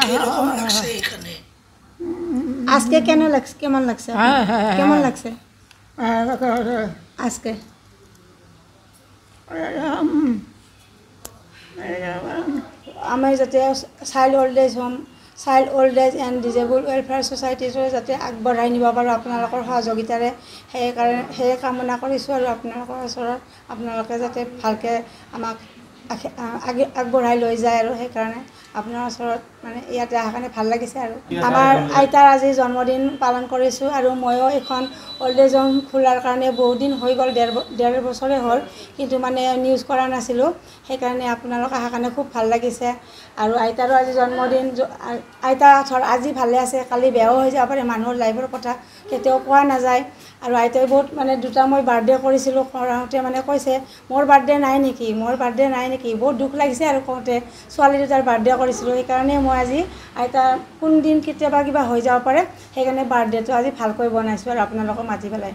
এরকম লাগছে এখানে আজকে কেন লাগছে কেমন লাগছে কেমন লাগছে আজকে আমি যাতে child old age and disable welfare ছ'চাইটিটো যাতে আগবঢ়াই নিব পাৰোঁ আপোনালোকৰ সহযোগিতাৰে সেয়ে কামনা কৰিছোঁ আৰু আপোনালোকৰ ওচৰত আপোনালোকে যাতে ভালকৈ আমাক আগবঢ়াই লৈ যায় আৰু সেইকাৰণে আপোনাৰ ওচৰত মানে ইয়াতে অহাৰ কাৰণে ভাল লাগিছে আৰু আমাৰ আইতাৰ আজি জন্মদিন পালন কৰিছোঁ আৰু ময়ো এখন অল্ড এজ হোম খোলাৰ কাৰণে বহুত দিন হৈ গ'ল ডেৰ বছৰে হ'ল কিন্তু মানে নিউজ কৰা নাছিলোঁ সেইকাৰণে আপোনালোক অহাৰ কাৰণে খুব ভাল লাগিছে আৰু আইতাৰো আজি জন্মদিন আইতা আজি ভালে আছে কালি বেয়াও হৈ যাব পাৰে মানুহৰ লাইফৰ কথা কেতিয়াও কোৱা নাযায় আৰু আইতাই বহুত মানে দুটা মই বাৰ্থডে কৰিছিলোঁ কৰাওঁতে মানে কৈছে মোৰ বাৰ্থডে নাই নেকি বহুত দুখ লাগিছে আৰু কওঁতে ছোৱালী দুটাৰ বাৰ্থডে কৰিছিলোঁ সেইকাৰণে মই আজি আইতাৰ কোনদিন কেতিয়াবা কিবা হৈ যাব পাৰে সেইকাৰণে বাৰ্থডেটো আজি ভালকৈ বনাইছোঁ আৰু আপোনালোকক মাতি পেলাই